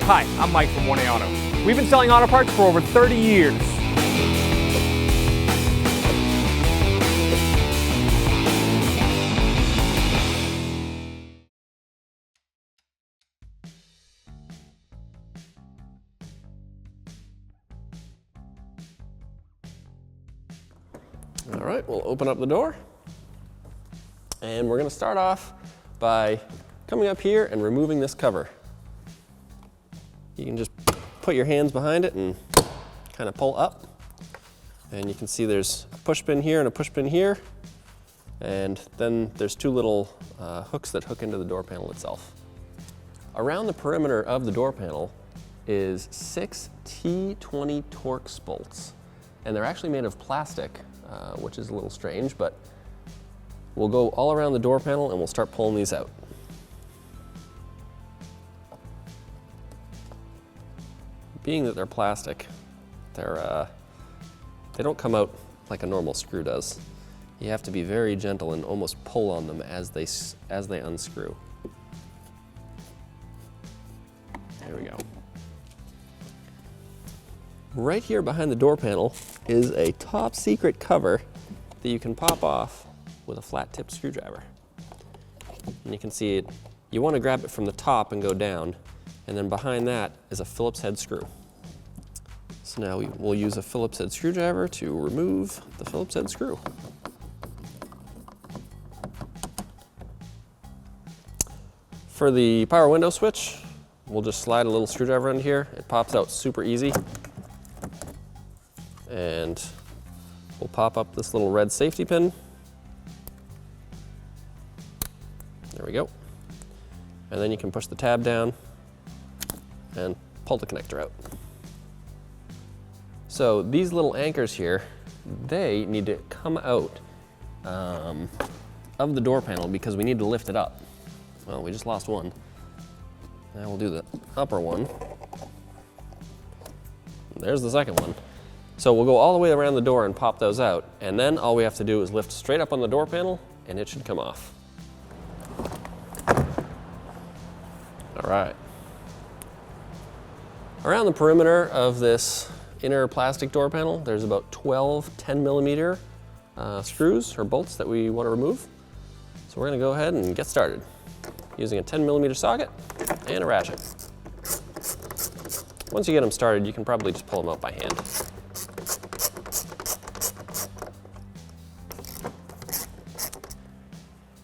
Hi, I'm Mike from 1A Auto. We've been selling auto parts for over 30 years. All right, we'll open up the door. And we're going to start off by coming up here and removing this cover. You can just put your hands behind it and kind of pull up. And you can see there's a push pin here and a push pin here. And then there's two little hooks that hook into the door panel itself. Around the perimeter of the door panel is 6 T20 Torx bolts. And they're actually made of plastic, which is a little strange, but we'll go all around the door panel and we'll start pulling these out. Being that they're plastic, they don't come out like a normal screw does. You have to be very gentle and almost pull on them as they unscrew. There we go. Right here behind the door panel is a top secret cover that you can pop off with a flat tip screwdriver. And you can see it, you want to grab it from the top and go down, and then behind that is a Phillips head screw. So now we'll use a Phillips head screwdriver to remove the Phillips head screw. For the power window switch, we'll just slide a little screwdriver in here. It pops out super easy. And we'll pop up this little red safety pin. There we go. And then you can push the tab down and pull the connector out. So these little anchors here, they need to come out of the door panel because we need to lift it up. Well, we just lost one. Now we'll do the upper one. There's the second one. So we'll go all the way around the door and pop those out, and then all we have to do is lift straight up on the door panel and it should come off. All right. Around the perimeter of this inner plastic door panel, there's about 12 10mm screws or bolts that we want to remove. So we're going to go ahead and get started using a 10mm socket and a ratchet. Once you get them started, you can probably just pull them out by hand.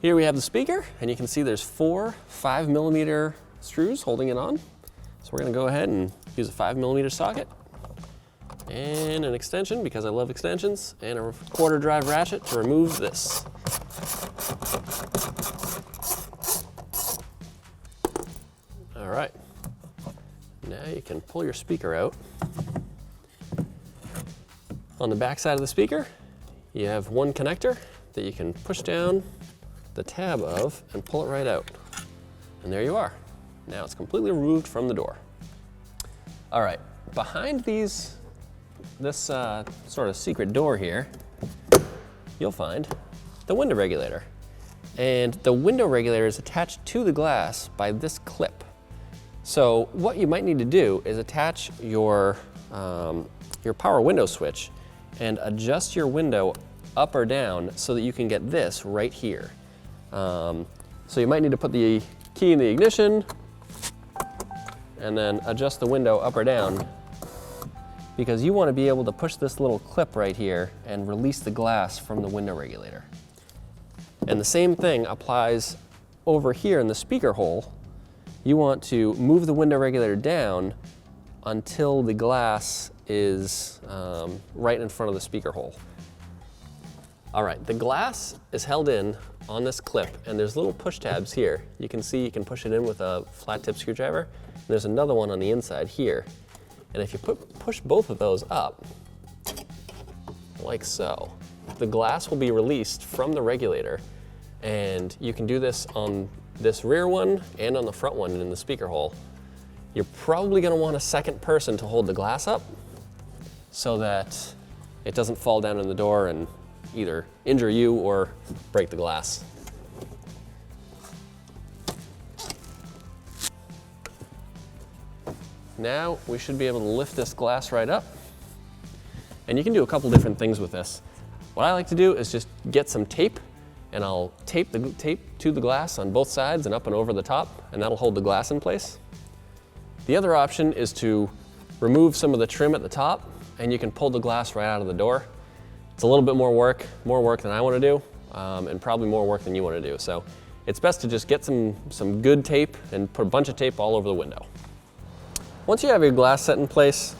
Here we have the speaker, and you can see there's 4 5mm screws holding it on. So we're going to go ahead and use a 5mm socket and an extension, because I love extensions, and a 1/4 drive ratchet to remove this. All right, now you can pull your speaker out. On the back side of the speaker, you have one connector that you can push down the tab of and pull it right out. And there you are. Now it's completely removed from the door. All right, behind this sort of secret door here, you'll find the window regulator. And the window regulator is attached to the glass by this clip. So what you might need to do is attach your power window switch and adjust your window up or down so that you can get this right here. So you might need to put the key in the ignition and then adjust the window up or down, because you want to be able to push this little clip right here and release the glass from the window regulator. And the same thing applies over here in the speaker hole. You want to move the window regulator down until the glass is right in front of the speaker hole. All right, the glass is held in on this clip, and there's little push tabs here. You can see you can push it in with a flat tip screwdriver. And there's another one on the inside here. And if you push both of those up, like so, the glass will be released from the regulator. And you can do this on this rear one and on the front one in the speaker hole. You're probably going to want a second person to hold the glass up so that it doesn't fall down in the door and either injure you or break the glass. Now we should be able to lift this glass right up. And you can do a couple different things with this. What I like to do is just get some tape, and I'll tape to the glass on both sides and up and over the top, and that'll hold the glass in place. The other option is to remove some of the trim at the top, and you can pull the glass right out of the door. It's a little bit more work than I want to do, and probably more work than you want to do. So it's best to just get some good tape and put a bunch of tape all over the window. Once you have your glass set in place,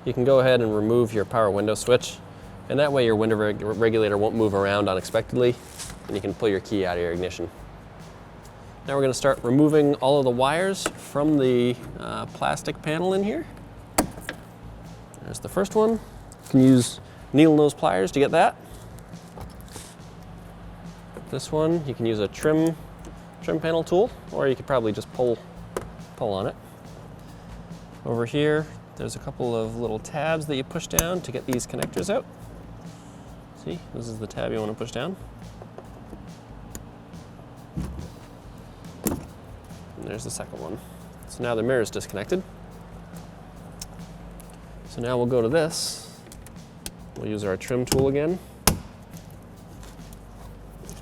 you can go ahead and remove your power window switch, and that way your window regulator won't move around unexpectedly, and you can pull your key out of your ignition. Now we're going to start removing all of the wires from the plastic panel in here. There's the first one. You can use needle nose pliers to get that. This one, you can use a trim panel tool, or you could probably just pull on it. Over here, there's a couple of little tabs that you push down to get these connectors out. See, this is the tab you want to push down. And there's the second one. So now the mirror is disconnected. So now we'll go to this. We'll use our trim tool again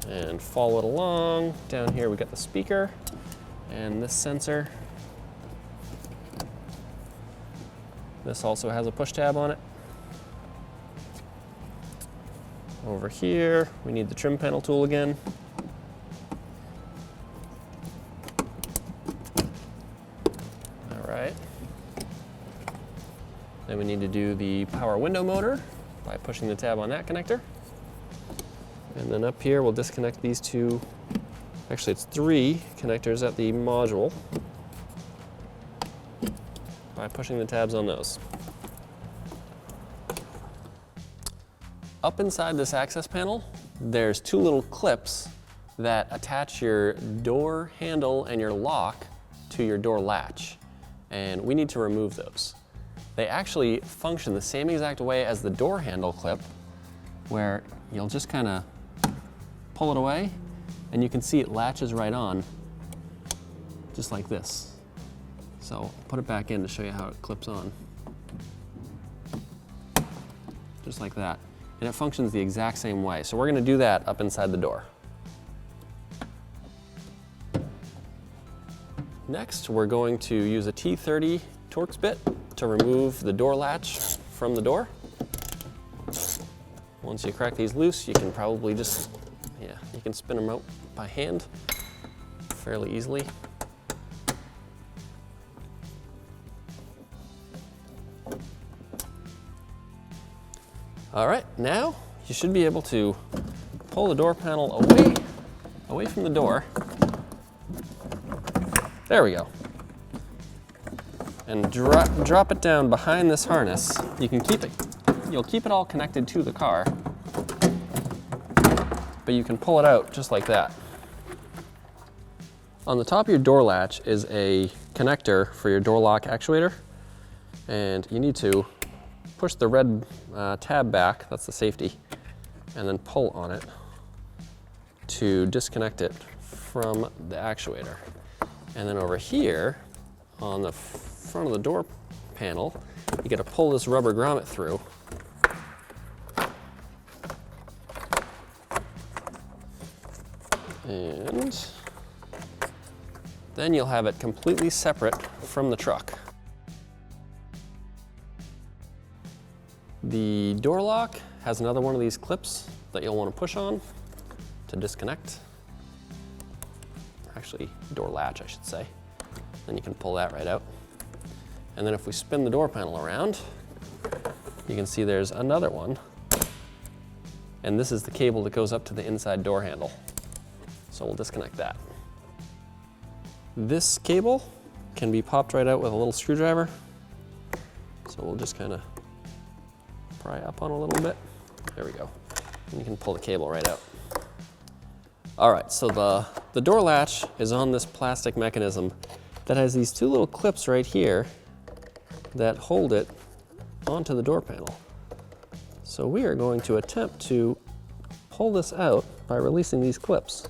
and follow it along. Down here we got the speaker and this sensor. This also has a push tab on it. Over here we need the trim panel tool again. Then we need to do the power window motor by pushing the tab on that connector. And then up here we'll disconnect these two, actually it's 3 connectors at the module by pushing the tabs on those. Up inside this access panel, there's 2 little clips that attach your door handle and your lock to your door latch, and we need to remove those. They actually function the same exact way as the door handle clip, where you'll just kind of pull it away and you can see it latches right on, just like this. So I'll put it back in to show you how it clips on. Just like that. And it functions the exact same way. So we're going to do that up inside the door. Next, we're going to use a T30 Torx bit to remove the door latch from the door. Once you crack these loose, you can probably just, you can spin them out by hand fairly easily. All right, now you should be able to pull the door panel away from the door. There we go. And drop it down behind this harness. You'll keep it all connected to the car, but you can pull it out just like that. On the top of your door latch is a connector for your door lock actuator, and you need to push the red tab back, that's the safety, and then pull on it to disconnect it from the actuator. And then over here, on the front of the door panel, you got to pull this rubber grommet through. And then you'll have it completely separate from the truck. The door lock has another one of these clips that you'll want to push on to disconnect. Actually, door latch, I should say. Then you can pull that right out. And then if we spin the door panel around, you can see there's another one. And this is the cable that goes up to the inside door handle. So we'll disconnect that. This cable can be popped right out with a little screwdriver. So we'll just kind of pry up on a little bit. There we go. And you can pull the cable right out. All right, so the door latch is on this plastic mechanism that has these 2 little clips right here that hold it onto the door panel. So we are going to attempt to pull this out by releasing these clips.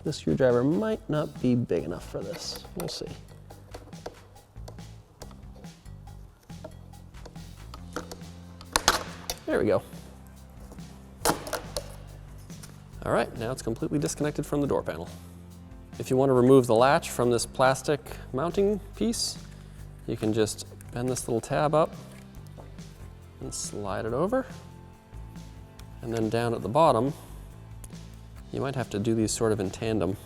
This screwdriver might not be big enough for this. We'll see. There we go. All right, now it's completely disconnected from the door panel. If you want to remove the latch from this plastic mounting piece, you can just bend this little tab up and slide it over. And then down at the bottom, you might have to do these sort of in tandem.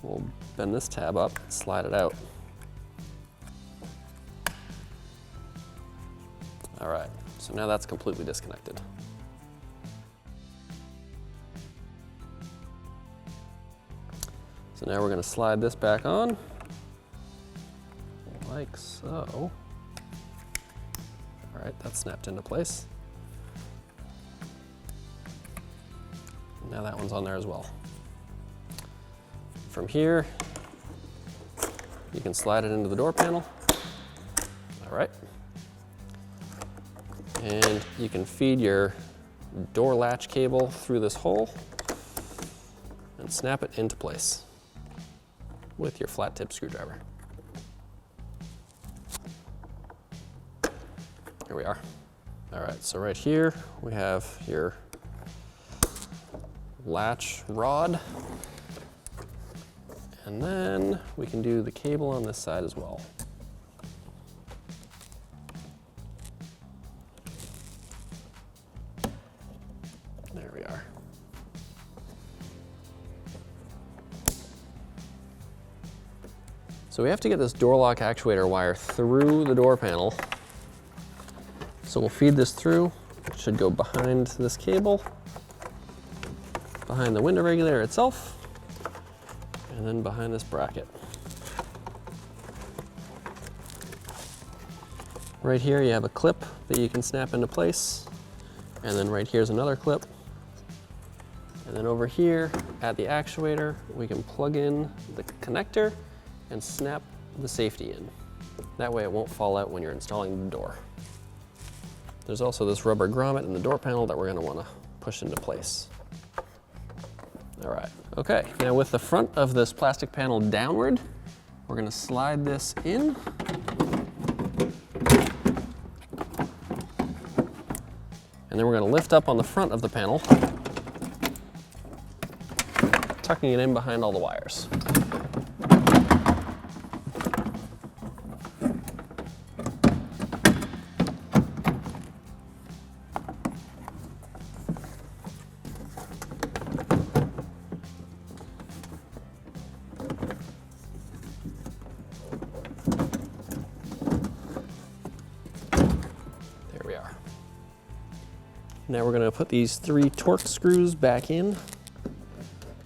We'll bend this tab up, slide it out. All right, so now that's completely disconnected. So now we're going to slide this back on, like so. All right, that's snapped into place. Now that one's on there as well. From here, you can slide it into the door panel. All right. And you can feed your door latch cable through this hole and snap it into place with your flat tip screwdriver. Here we are. All right, so right here we have your latch rod, and then we can do the cable on this side as well. There we are. So we have to get this door lock actuator wire through the door panel. So we'll feed this through. It should go behind this cable, behind the window regulator itself, and then behind this bracket. Right here you have a clip that you can snap into place, and then right here's another clip. And then over here at the actuator, we can plug in the connector and snap the safety in. That way it won't fall out when you're installing the door. There's also this rubber grommet in the door panel that we're going to want to push into place. All right, okay, now with the front of this plastic panel downward, we're going to slide this in. And then we're going to lift up on the front of the panel, tucking it in behind all the wires. There we are. Now we're going to put these 3 torx screws back in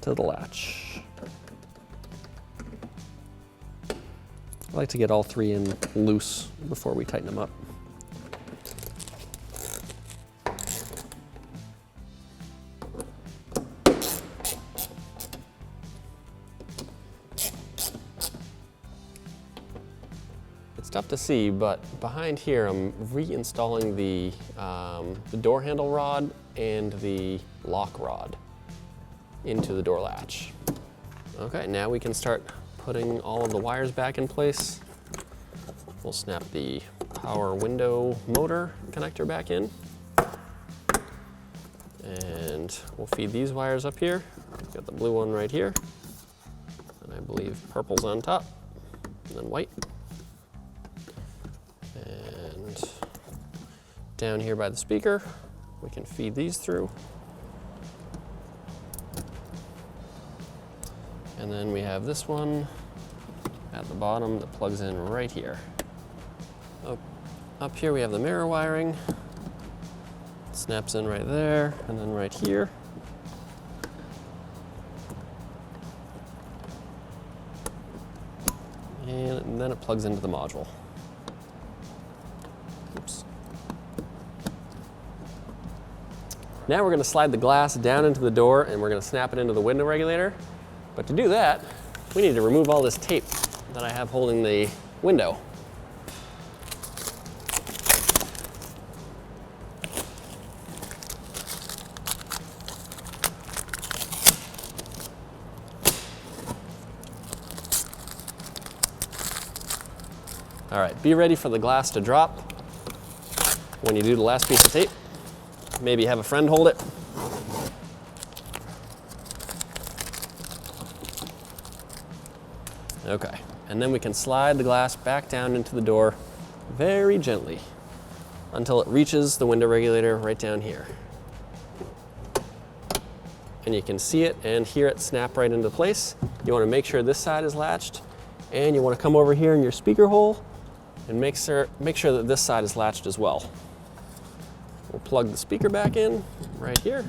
to the latch. I like to get all 3 in loose before we tighten them up. It's tough to see, but behind here I'm reinstalling the door handle rod and the lock rod into the door latch. Okay, now we can start putting all of the wires back in place. We'll snap the power window motor connector back in. And we'll feed these wires up here. We've got the blue one right here. And I believe purple's on top, and then white. And down here by the speaker, we can feed these through. And then we have this one at the bottom that plugs in right here. Up here we have the mirror wiring. It snaps in right there, and then right here. And then it plugs into the module. Oops. Now we're going to slide the glass down into the door, and we're going to snap it into the window regulator. But to do that, we need to remove all this tape that I have holding the window. All right, be ready for the glass to drop. When you do the last piece of tape, maybe have a friend hold it. Okay, and then we can slide the glass back down into the door very gently until it reaches the window regulator right down here. And you can see it and hear it snap right into place. You want to make sure this side is latched, and you want to come over here in your speaker hole and make sure that this side is latched as well. We'll plug the speaker back in right here.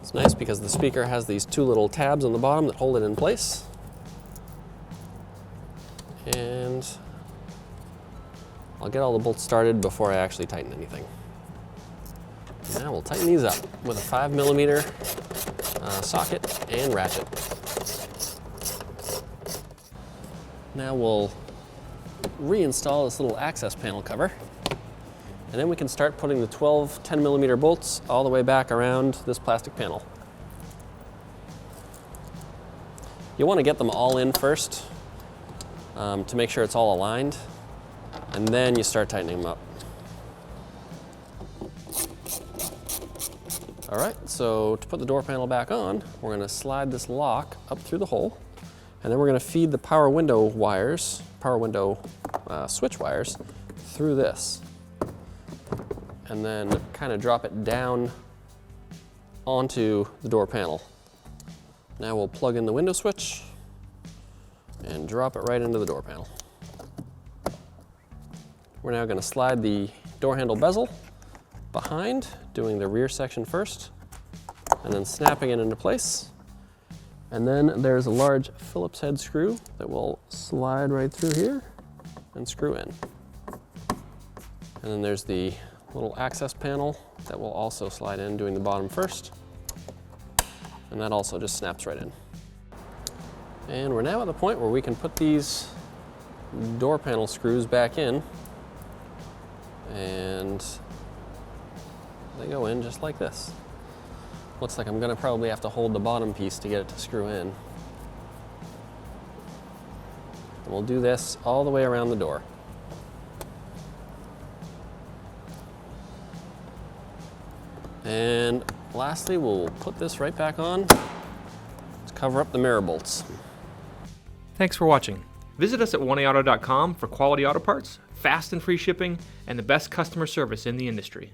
It's nice because the speaker has these two little tabs on the bottom that hold it in place. And I'll get all the bolts started before I actually tighten anything. Now we'll tighten these up with a 5mm socket and ratchet. Now we'll reinstall this little access panel cover, and then we can start putting the 12 10mm bolts all the way back around this plastic panel. You want to get them all in first to make sure it's all aligned, and then you start tightening them up. All right, so to put the door panel back on, we're going to slide this lock up through the hole, and then we're going to feed the power window switch wires through this, and then kind of drop it down onto the door panel. Now we'll plug in the window switch and drop it right into the door panel. We're now going to slide the door handle bezel behind, doing the rear section first, and then snapping it into place. And then there's a large Phillips head screw that will slide right through here and screw in. And then there's the little access panel that will also slide in, doing the bottom first. And that also just snaps right in. And we're now at the point where we can put these door panel screws back in, and they go in just like this. Looks like I'm gonna probably have to hold the bottom piece to get it to screw in. And we'll do this all the way around the door. And lastly, we'll put this right back on to cover up the mirror bolts. Thanks for watching. Visit us at oneauto.com for quality auto parts, fast and free shipping, and the best customer service in the industry.